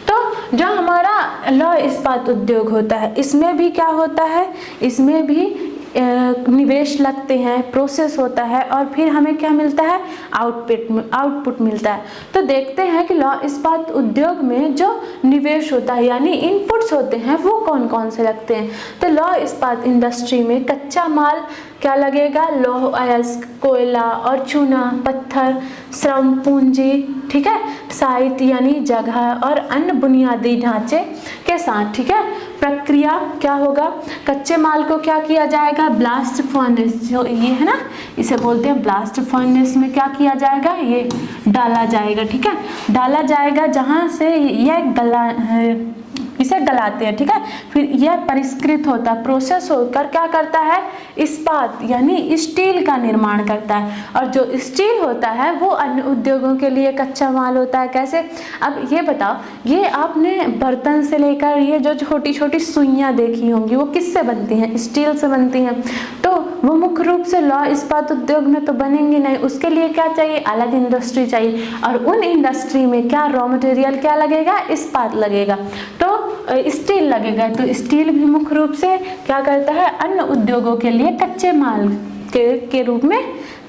[SPEAKER 1] तो जो हमारा लौह इस्पात उद्योग होता है, इसमें भी क्या होता है, इसमें भी निवेश लगते हैं, प्रोसेस होता है, और फिर हमें क्या मिलता है, आउटपुट मिलता है। तो देखते हैं कि लौह इस्पात उद्योग में जो निवेश होता है यानी इनपुट्स होते हैं वो कौन कौन से लगते हैं। तो लौह इस्पात इंडस्ट्री में कच्चा माल क्या लगेगा, लौह अयस्क, कोयला और चूना, पत्थर, श्रम पूंजी, ठीक है, साहित्य यानी जगह और अन्य बुनियादी ढांचे के साथ, ठीक है। प्रक्रिया क्या होगा, कच्चे माल को क्या किया जाएगा, ब्लास्ट फर्नेस, जो ये है ना, इसे बोलते हैं ब्लास्ट फर्नेस में क्या किया जाएगा, ये डाला जाएगा, ठीक है, डाला जाएगा, जहां से यह इसे गलाते हैं, ठीक है। फिर यह परिष्कृत होता है, प्रोसेस होकर क्या करता है, इस्पात यानी स्टील का निर्माण करता है, और जो स्टील होता है वो अन्य उद्योगों के लिए कच्चा माल होता है। कैसे, अब ये बताओ, ये आपने बर्तन से लेकर ये जो छोटी छोटी सुइयां देखी होंगी वो किससे बनती हैं, स्टील से बनती हैं। तो वो मुख्य रूप से लौह इस्पात उद्योग में तो बनेंगी नहीं, उसके लिए क्या चाहिए, अलग इंडस्ट्री चाहिए, और उन इंडस्ट्री में क्या रॉ मटेरियल क्या लगेगा, इस्पात लगेगा, तो स्टील लगेगा। तो स्टील भी मुख्य रूप से क्या करता है, अन्य उद्योगों के लिए कच्चे माल के रूप में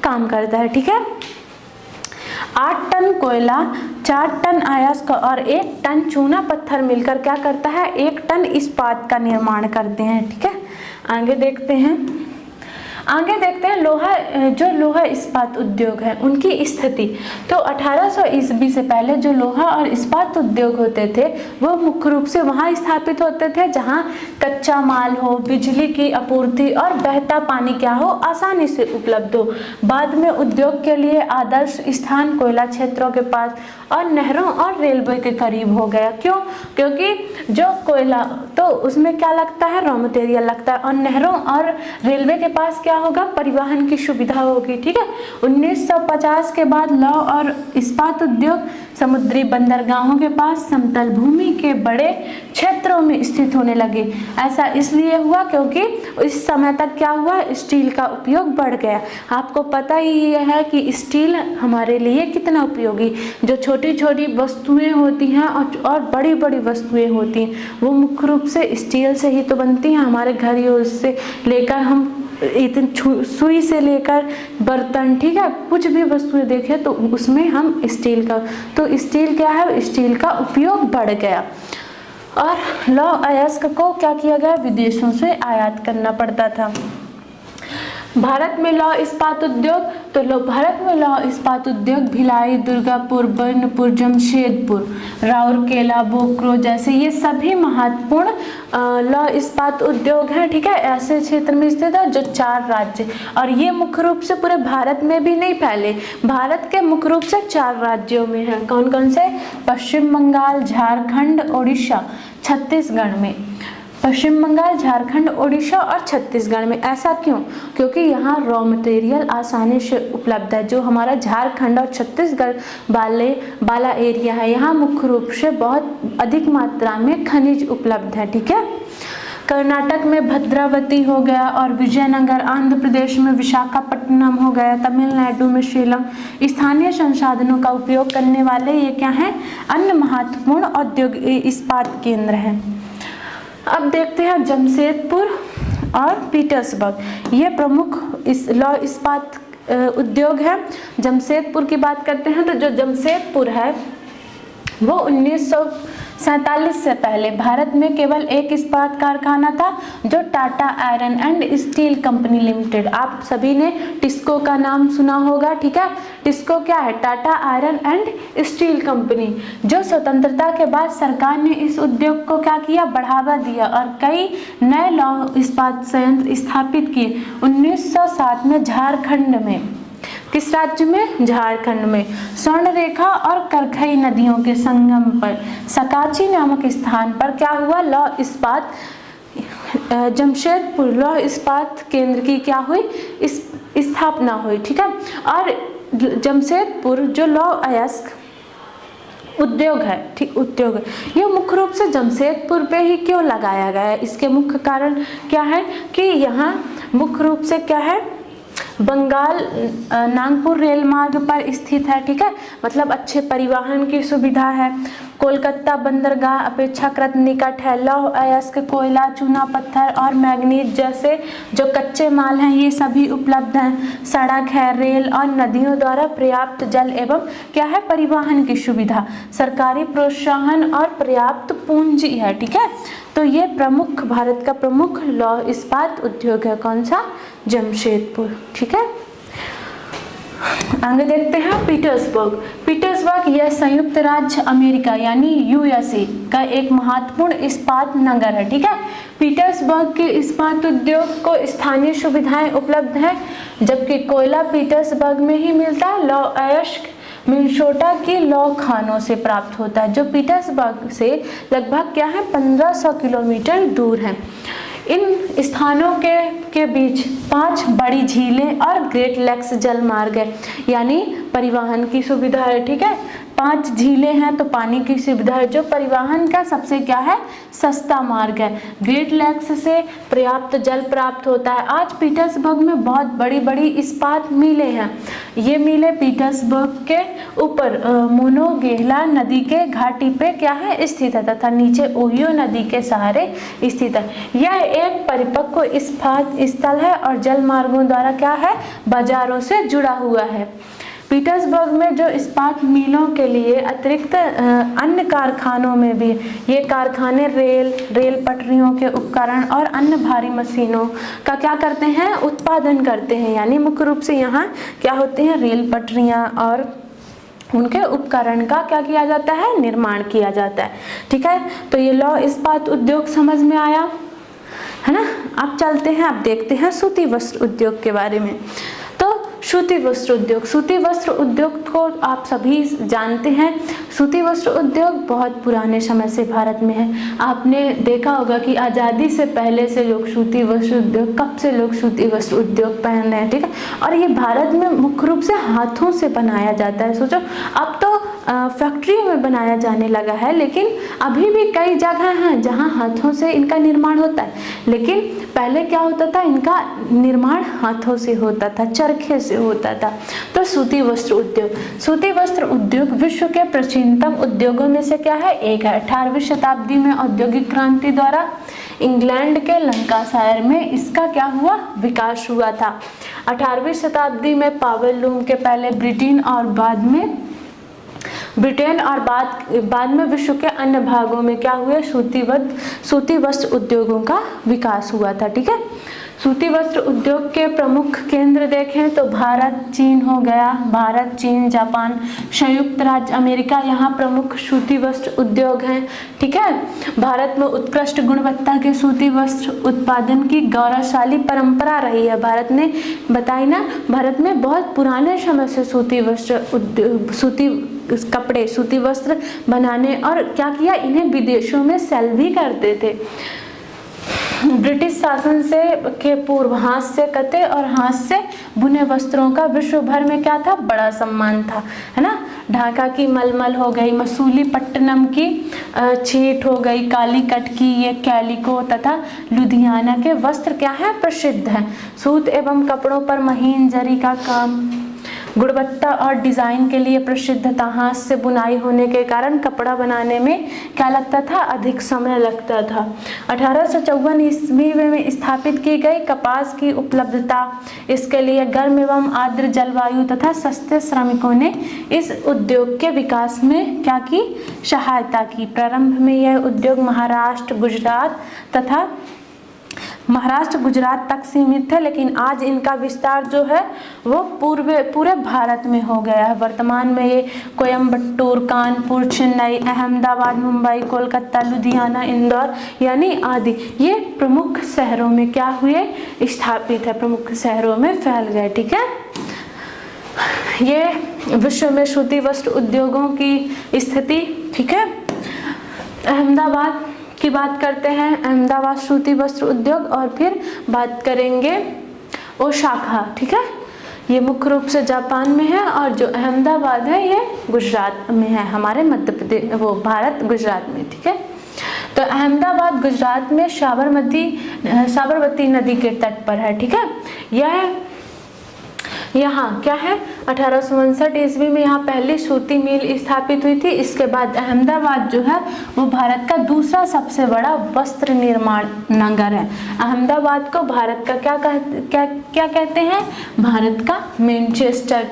[SPEAKER 1] काम करता है, ठीक है। 8 टन कोयला, 4 टन अयस्क और 1 टन चूना पत्थर मिलकर क्या करता है, 1 टन इस्पात का निर्माण करते हैं, ठीक है। आगे देखते हैं, जो लोहा इस्पात उद्योग है उनकी स्थिति। तो 1800 ईस्वी से पहले जो लोहा और इस्पात उद्योग होते थे वो मुख्य रूप से वहाँ स्थापित होते थे जहाँ कच्चा माल हो, बिजली की आपूर्ति और बहता पानी क्या हो, आसानी से उपलब्ध हो। बाद में उद्योग के लिए आदर्श स्थान कोयला क्षेत्रों के पास और नहरों और रेलवे के करीब हो गया। क्यों? क्योंकि जो कोयला तो उसमें क्या लगता है, रॉ मटेरियल लगता है, और नहरों और रेलवे के पास क्या क्या होगा, परिवहन की सुविधा होगी। ठीक है, 1950 के बाद लौह और इस्पात उद्योग समुद्री बंदरगाहों के पास समतल भूमि के बड़े क्षेत्रों में स्थित होने लगे। ऐसा इसलिए हुआ क्योंकि इस समय तक क्या हुआ, स्टील का उपयोग बढ़ गया। आपको पता ही है कि स्टील हमारे लिए कितना उपयोगी, जो छोटी छोटी वस्तुएं होती हैं और बड़ी बड़ी वस्तुएं होती हैं वो मुख्य रूप से स्टील से ही तो बनती हैं। हमारे घर यूज से लेकर हम इतनी सुई से लेकर बर्तन, ठीक है, कुछ भी वस्तुएं देखें तो उसमें हम स्टील का, तो स्टील क्या है, स्टील का उपयोग बढ़ गया। और लौह अयस्क को क्या किया गया, विदेशों से आयात करना पड़ता था। भारत में लौह इस्पात उद्योग, तो भारत में लौह इस्पात उद्योग भिलाई, दुर्गापुर, बर्नपुर, जमशेदपुर, राउरकेला, बोकारो जैसे ये सभी महत्वपूर्ण लौह इस्पात उद्योग हैं। ठीक है, ऐसे क्षेत्र में स्थित है जो 4 राज्य, और ये मुख्य रूप से पूरे भारत में भी नहीं फैले, भारत के मुख्य रूप से 4 राज्यों में है। कौन कौन से, पश्चिम बंगाल, झारखंड, ओडिशा, छत्तीसगढ़ में। पश्चिम बंगाल, झारखंड, ओडिशा और छत्तीसगढ़ में। ऐसा क्यों, क्योंकि यहाँ रॉ मटेरियल आसानी से उपलब्ध है। जो हमारा झारखंड और छत्तीसगढ़ वाला एरिया है, यहाँ मुख्य रूप से बहुत अधिक मात्रा में खनिज उपलब्ध है। ठीक है, कर्नाटक में भद्रावती हो गया, और विजयनगर, आंध्र प्रदेश में विशाखापट्टनम हो गया, तमिलनाडु में सेलम। स्थानीय संसाधनों का उपयोग करने वाले ये क्या हैं, अन्य महत्वपूर्ण औद्योगिक इस्पात केंद्र हैं। अब देखते हैं जमशेदपुर और पीटर्सबर्ग, ये प्रमुख लौह इस्पात उद्योग है। जमशेदपुर की बात करते हैं तो जो जमशेदपुर है वो 1947 से पहले भारत में केवल एक इस्पात कारखाना था, जो Tata iron and steel company limited. आप सभी ने टिस्को का नाम सुना होगा। ठीक है, टिस्को क्या है, Tata iron and steel company. जो स्वतंत्रता के बाद सरकार ने इस उद्योग को क्या किया, बढ़ावा दिया और कई नए लौह इस्पात संयंत्र स्थापित किए। 1907 में झारखंड में, किस राज्य में, झारखंड में, स्वर्ण रेखा और करखई नदियों के संगम पर सकाची नामक स्थान पर क्या हुआ, लौह इस्पात जमशेदपुर लौह इस्पात केंद्र की क्या हुई, इस स्थापना हुई। ठीक है, और जमशेदपुर जो लौह अयस्क उद्योग है, ठीक उद्योग है, ये मुख्य रूप से जमशेदपुर पे ही क्यों लगाया गया है, इसके मुख्य कारण क्या है कि यहाँ मुख्य रूप से क्या है, बंगाल नागपुर रेल मार्ग पर स्थित है। ठीक है, मतलब अच्छे परिवहन की सुविधा है। कोलकाता बंदरगाह अपेक्षाकृत निकट है। लौह अयस्क, कोयला, चूना पत्थर और मैग्नीज जैसे जो कच्चे माल हैं ये सभी उपलब्ध हैं। सड़क है, रेल और नदियों द्वारा पर्याप्त जल एवं क्या है, परिवहन की सुविधा, सरकारी प्रोत्साहन और पर्याप्त पूंजी है। ठीक है, तो ये प्रमुख, भारत का प्रमुख लौह इस्पात उद्योग है। कौन सा, जमशेदपुर। ठीक है, आगे देखते हैं पीटर्सबर्ग। पीटर्सबर्ग यह संयुक्त राज्य अमेरिका यानी यूएसए का एक महत्वपूर्ण इस्पात नगर है। ठीक है, पीटर्सबर्ग के इस्पात उद्योग को स्थानीय सुविधाएं उपलब्ध हैं, जबकि कोयला पीटर्सबर्ग में ही मिलता है। लौह अयस्क मिनेसोटा की लौह खानों से प्राप्त होता है, जो पीटर्सबर्ग से लगभग क्या है, 1500 किलोमीटर दूर है। इन स्थानों के बीच 5 बड़ी झीलें और ग्रेट लेक्स जल मार्ग है, यानी परिवहन की सुविधा है। ठीक है, 5 झीलें हैं तो पानी की सुविधा है, जो परिवहन का सबसे क्या है, सस्ता मार्ग है। ग्रेट लेक्स से पर्याप्त जल प्राप्त होता है। आज पीटर्सबर्ग में बहुत बड़ी बड़ी इस्पात मिलें हैं। ये मिलें पीटर्सबर्ग के ऊपर मोनोगेला नदी के घाटी पे क्या है, स्थित है, तथा नीचे ओहियो नदी के सहारे स्थित है। यह एक परिपक्व इस्पात स्थल है और जल मार्गों द्वारा क्या है, बाजारों से जुड़ा हुआ है। पीटर्सबर्ग में जो इस्पात मिलों के लिए अतिरिक्त अन्य कारखानों में भी ये कारखाने रेल पटरियों के उपकरण और अन्य भारी मशीनों का क्या करते हैं, उत्पादन करते हैं। यानी मुख्य रूप से यहाँ क्या होते हैं, रेल पटरियाँ और उनके उपकरण का क्या किया जाता है, निर्माण किया जाता है। ठीक है, तो ये लौह इस्पात उद्योग समझ में आया है ना। अब चलते हैं, अब देखते हैं सूती वस्त्र उद्योग के बारे में। तो सूती वस्त्र उद्योग, सूती वस्त्र उद्योग को आप सभी जानते हैं। सूती वस्त्र उद्योग बहुत पुराने समय से भारत में है। आपने देखा होगा कि आज़ादी से पहले से लोग सूती वस्त्र उद्योग, कब से लोग सूती वस्त्र उद्योग पहन रहे हैं, ठीक है। और ये भारत में मुख्य रूप से हाथों से बनाया जाता है। सोचो, अब तो फैक्ट्री में बनाया जाने लगा है, लेकिन अभी भी कई जगह हैं जहां हाथों से इनका निर्माण होता है। लेकिन पहले क्या होता था, इनका निर्माण हाथों से होता था, चरखे से होता था। तो सूती वस्त्र उद्योग, सूती वस्त्र उद्योग विश्व के प्राचीनतम उद्योगों में से क्या है, एक है। 18वीं शताब्दी में औद्योगिक क्रांति द्वारा इंग्लैंड के लंकाशायर में इसका क्या हुआ, विकास हुआ था। 18वीं शताब्दी में पावर लूम के पहले ब्रिटेन और बाद में विश्व के अन्य भागों में क्या हुए, सूती वस्त्र उद्योगों का विकास हुआ था, ठीक है। सूती वस्त्र उद्योग के प्रमुख केंद्र देखें तो भारत, चीन हो गया, भारत, चीन, जापान, संयुक्त राज्य अमेरिका, यहाँ प्रमुख सूती वस्त्र उद्योग हैं, ठीक है। भारत में उत्कृष्ट गुणवत्ता के सूती वस्त्र उत्पादन की गौरवशाली परंपरा रही है। भारत ने बताई ना, भारत में बहुत पुराने समय से सूती वस्त्र बनाने और क्या किया, इन्हें विदेशों में सेल भी करते थे। ब्रिटिश शासन के पूर्व हाथ से कते और हाथ से बुने वस्त्रों का विश्व भर में क्या था, बड़ा सम्मान था, है ना। ढाका की मलमल हो गई, मसूलीपट्टनम की छीट हो गई, कालीकट की ये कैलिको तथा लुधियाना के वस्त्र क्या है, प्रसिद्ध हैं। सूत एवं कपड़ों पर महीन जरी का काम, गुणवत्ता और डिजाइन के लिए प्रसिद्ध था। हाथ से बुनाई होने के कारण कपड़ा बनाने में क्या लगता था, अधिक समय लगता था। 1854 ईस्वी में स्थापित की गई कपास की उपलब्धता, इसके लिए गर्म एवं आर्द्र जलवायु तथा सस्ते श्रमिकों ने इस उद्योग के विकास में क्या की, सहायता की। प्रारंभ में यह उद्योग महाराष्ट्र गुजरात तक सीमित थे, लेकिन आज इनका विस्तार जो है वो पूरे भारत में हो गया है। वर्तमान में ये कोयम्बटूर, कानपुर, चेन्नई, अहमदाबाद, मुंबई, कोलकाता, लुधियाना, इंदौर यानी आदि ये प्रमुख शहरों में क्या हुए, स्थापित है, प्रमुख शहरों में फैल गए, ठीक है। ये विश्व में सूती वस्त्र उद्योगों की स्थिति, ठीक है। अहमदाबाद की बात करते हैं, अहमदाबाद सूती वस्त्र उद्योग, और फिर बात करेंगे ओसाका, ठीक है। ये मुख्य रूप से जापान में है, और जो अहमदाबाद है ये गुजरात में है, हमारे मध्य प्रदेश, वो भारत, गुजरात में, ठीक है। तो अहमदाबाद गुजरात में साबरमती नदी के तट पर है, ठीक है। यह यहाँ क्या है, 1859 ईस्वी में यहाँ पहली सूती मिल स्थापित हुई थी। इसके बाद अहमदाबाद जो है वो भारत का दूसरा सबसे बड़ा वस्त्र निर्माण नगर है। अहमदाबाद को भारत का क्या कहते हैं, भारत का मैनचेस्टर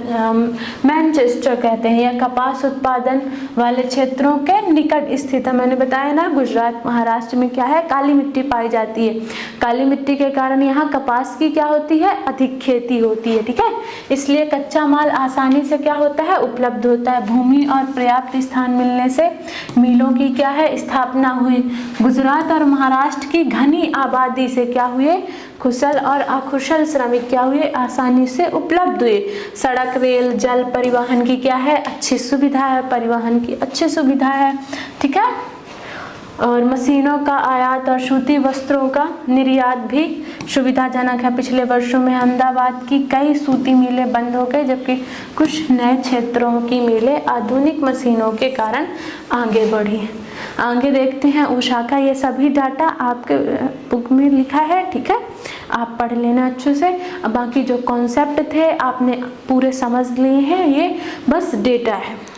[SPEAKER 1] कहते हैं। यह कपास उत्पादन वाले क्षेत्रों के निकट स्थित है। मैंने बताया ना, गुजरात, महाराष्ट्र में क्या है, काली मिट्टी पाई जाती है। काली मिट्टी के कारण यहाँ कपास की क्या होती है, अधिक खेती होती है, ठीक है। इसलिए कच्चा माल आसानी से क्या होता है, उपलब्ध होता है। भूमि और पर्याप्त स्थान मिलने से मिलों की क्या है, स्थापना हुई। गुजरात और महाराष्ट्र की घनी आबादी से क्या हुए, कुशल और अकुशल श्रमिक क्या हुए, आसानी से उपलब्ध हुए। सड़क, रेल, जल परिवहन की क्या है, अच्छी सुविधा है, परिवहन की अच्छी सुविधा है, ठीक है। और मशीनों का आयात और सूती वस्त्रों का निर्यात भी सुविधाजनक है। पिछले वर्षों में अहमदाबाद की कई सूती मिलें बंद हो गई, जबकि कुछ नए क्षेत्रों की मिलें आधुनिक मशीनों के कारण आगे बढ़ी। आगे देखते हैं ओसाका। ये सभी डाटा आपके बुक में लिखा है, ठीक है, आप पढ़ लेना अच्छे से। अब बाकी जो कॉन्सेप्ट थे आपने पूरे समझ लिए हैं, ये बस डेटा है।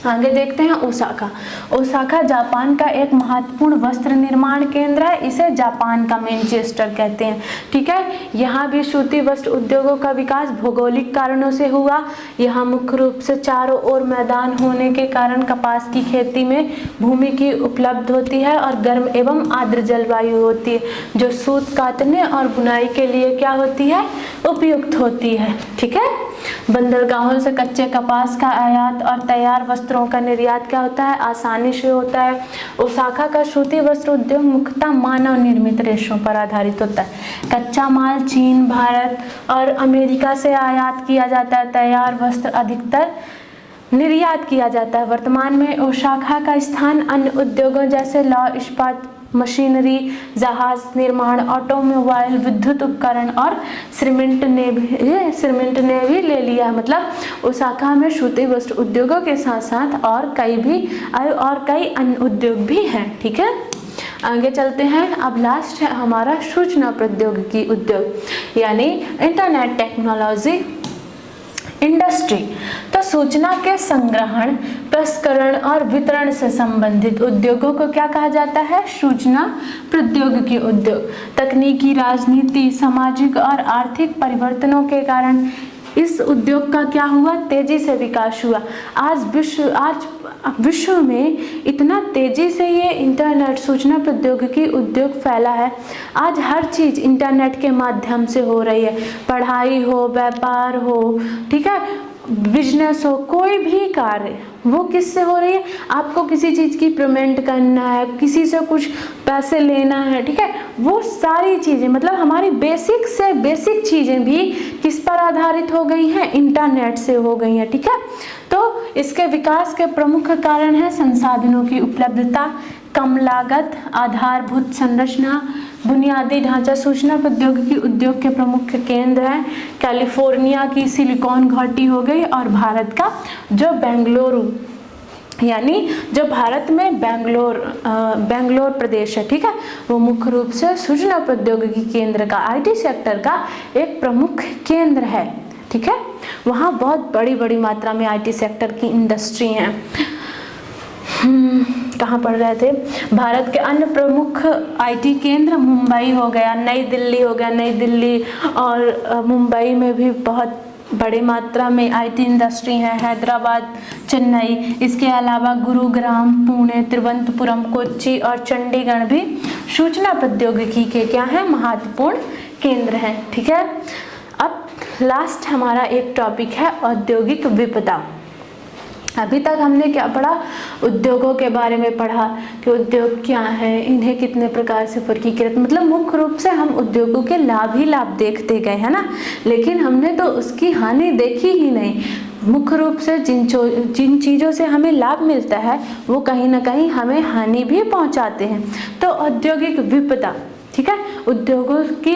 [SPEAKER 1] आगे देखते हैं ओसाका। ओसाका जापान का एक महत्वपूर्ण वस्त्र निर्माण केंद्र है। इसे जापान का मैनचेस्टर कहते हैं, ठीक है। यहाँ भी सूती वस्त्र उद्योगों का विकास भौगोलिक कारणों से हुआ। यहाँ मुख्य रूप से चारों ओर मैदान होने के कारण कपास की खेती में भूमि की उपलब्ध होती है और गर्म एवं आर्द्र जलवायु होती है, जो सूत काटने और बुनाई के लिए क्या होती है, उपयुक्त होती है, ठीक है। बंदरगाहों से कच्चे कपास का आयात और तैयार वस्त्रों का निर्यात क्या होता है, आसानी से होता है। ओसाका का सूती वस्त्र उद्योग मुख्यतः मानव निर्मित रेशों पर आधारित होता है। कच्चा माल चीन, भारत और अमेरिका से आयात किया जाता है। तैयार वस्त्र अधिकतर निर्यात किया जाता है। वर्तमान में ओसाका का स्थान अन्य उद्योगों जैसे लौह इस्पात, मशीनरी, जहाज निर्माण, ऑटोमोबाइल, विद्युत उपकरण और सीमेंट ने भी ले लिया। मतलब ओसाका में सूती वस्त्र उद्योगों के साथ साथ और कई अन्य उद्योग भी हैं। ठीक है, आगे चलते हैं। अब लास्ट है हमारा सूचना प्रौद्योगिकी उद्योग यानी इंटरनेट टेक्नोलॉजी इंडस्ट्री। तो सूचना के संग्रहण, प्रसंस्करण और वितरण से संबंधित उद्योगों को क्या कहा जाता है? सूचना प्रौद्योगिकी उद्योग। तकनीकी, राजनीति, सामाजिक और आर्थिक परिवर्तनों के कारण इस उद्योग का क्या हुआ? तेजी से विकास हुआ। आज विश्व में इतना तेजी से ये इंटरनेट सूचना प्रौद्योगिकी उद्योग फैला है। आज हर चीज इंटरनेट के माध्यम से हो रही है। पढ़ाई हो, व्यापार हो, ठीक है, बिजनेस हो, कोई भी कार्य वो किससे हो रही है? आपको किसी चीज़ की पेमेंट करना है, किसी से कुछ पैसे लेना है, ठीक है, वो सारी चीज़ें मतलब हमारी बेसिक से बेसिक चीज़ें भी किस पर आधारित हो गई हैं? इंटरनेट से हो गई हैं। ठीक है, तो इसके विकास के प्रमुख कारण है संसाधनों की उपलब्धता, कम लागत, आधारभूत संरचना, बुनियादी ढांचा। सूचना प्रौद्योगिकी उद्योग के प्रमुख केंद्र हैं कैलिफोर्निया की सिलिकॉन घाटी हो गई और भारत का जो बेंगलुरु यानी जो भारत में बेंगलोर प्रदेश है, ठीक है, वो मुख्य रूप से सूचना प्रौद्योगिकी केंद्र का, आईटी सेक्टर का एक प्रमुख केंद्र है। ठीक है, वहाँ बहुत बड़ी बड़ी मात्रा में आईटी सेक्टर की इंडस्ट्री हैं। कहाँ पढ़ रहे थे? भारत के अन्य प्रमुख आईटी केंद्र मुंबई हो गया, नई दिल्ली हो गया। नई दिल्ली और मुंबई में भी बहुत बड़ी मात्रा में आईटी इंडस्ट्री है। हैदराबाद, चेन्नई, इसके अलावा गुरुग्राम, पुणे, तिरुवनंतपुरम, कोच्चि और चंडीगढ़ भी सूचना प्रौद्योगिकी के क्या है? महत्वपूर्ण केंद्र हैं। ठीक है, अब लास्ट हमारा एक टॉपिक है औद्योगिक विपदा। अभी तक हमने क्या पढ़ा? उद्योगों के बारे में पढ़ा कि उद्योग क्या है, इन्हें कितने प्रकार से वर्गीकृत, मतलब मुख्य रूप से हम उद्योगों के लाभ ही लाभ देखते गए, है ना, लेकिन हमने तो उसकी हानि देखी ही नहीं। मुख्य रूप से जिन चीज़ों से हमें लाभ मिलता है वो कहीं ना कहीं हमें हानि भी पहुंचाते हैं। तो औद्योगिक विपदा, ठीक है, उद्योगों की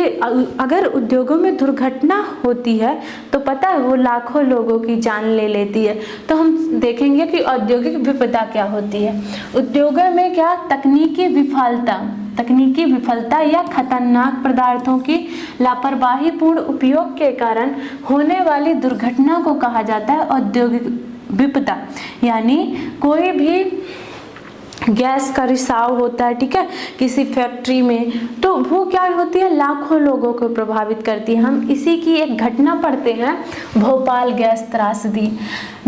[SPEAKER 1] अगर उद्योगों में दुर्घटना होती है तो पता है वो लाखों लोगों की जान ले लेती है। तो हम देखेंगे कि औद्योगिक विपदा क्या होती है। उद्योगों में क्या? तकनीकी विफलता या खतरनाक पदार्थों की लापरवाही पूर्ण उपयोग के कारण होने वाली दुर्घटना को कहा जाता है औद्योगिक विपदा। यानी कोई भी गैस का रिसाव होता है, ठीक है, किसी फैक्ट्री में, तो वो क्या होती है? लाखों लोगों को प्रभावित करती है। हम इसी की एक घटना पढ़ते हैं, भोपाल गैस त्रासदी,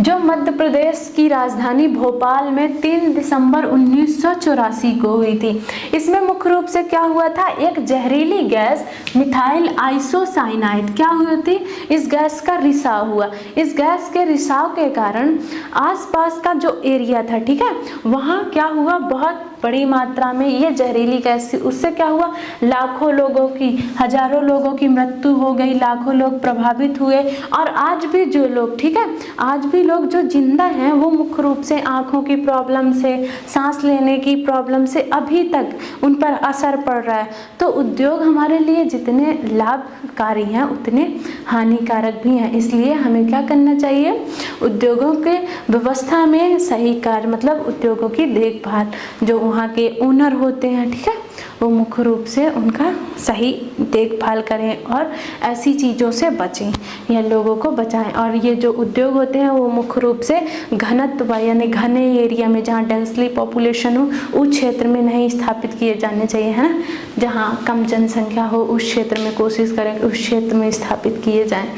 [SPEAKER 1] जो मध्य प्रदेश की राजधानी भोपाल में 3 दिसंबर 1984 को हुई थी। इसमें मुख्य रूप से क्या हुआ था? एक जहरीली गैस मिथाइल आइसोसाइनाइड क्या हुई थी? इस गैस का रिसाव हुआ। इस गैस के रिसाव के कारण आसपास का जो एरिया था, ठीक है, वहाँ क्या हुआ? बहुत बड़ी मात्रा में ये जहरीली गैस, उससे क्या हुआ? लाखों लोगों की, हजारों लोगों की मृत्यु हो गई, लाखों लोग प्रभावित हुए। और आज भी जो लोग, ठीक है, आज भी लोग जो जिंदा हैं वो मुख्य रूप से आँखों की प्रॉब्लम से, सांस लेने की प्रॉब्लम से अभी तक उन पर असर पड़ रहा है। तो उद्योग हमारे लिए जितने लाभकारी हैं उतने हानिकारक भी हैं। इसलिए हमें क्या करना चाहिए? उद्योगों के व्यवस्था में सही कार्य, मतलब उद्योगों की देखभाल, जो वहाँ के ओनर होते हैं, ठीक है, वो मुख्य रूप से उनका सही देखभाल करें और ऐसी चीज़ों से बचें या लोगों को बचाएं। और ये जो उद्योग होते हैं वो मुख्य रूप से घनत्व यानी घने एरिया में, जहाँ डेंसली पॉपुलेशन हो, उस क्षेत्र में नहीं स्थापित किए जाने चाहिए, है ना। जहाँ कम जनसंख्या हो उस क्षेत्र में कोशिश करें उस क्षेत्र में स्थापित किए जाएं।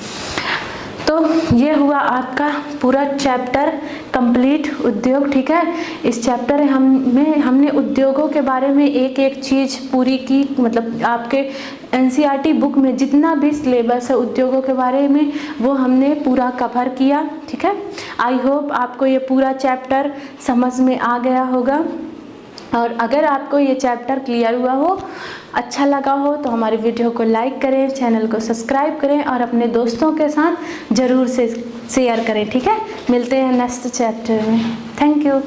[SPEAKER 1] तो ये हुआ आपका पूरा चैप्टर कंप्लीट, उद्योग, ठीक है। इस चैप्टर में हमने उद्योगों के बारे में एक एक चीज़ पूरी की, मतलब आपके एनसीईआरटी बुक में जितना भी सिलेबस है उद्योगों के बारे में वो हमने पूरा कवर किया, ठीक है। आई होप आपको ये पूरा चैप्टर समझ में आ गया होगा। और अगर आपको ये चैप्टर क्लियर हुआ हो, अच्छा लगा हो, तो हमारी वीडियो को लाइक करें, चैनल को सब्सक्राइब करें और अपने दोस्तों के साथ ज़रूर से शेयर करें। ठीक है, मिलते हैं नेक्स्ट चैप्टर में। Thank you.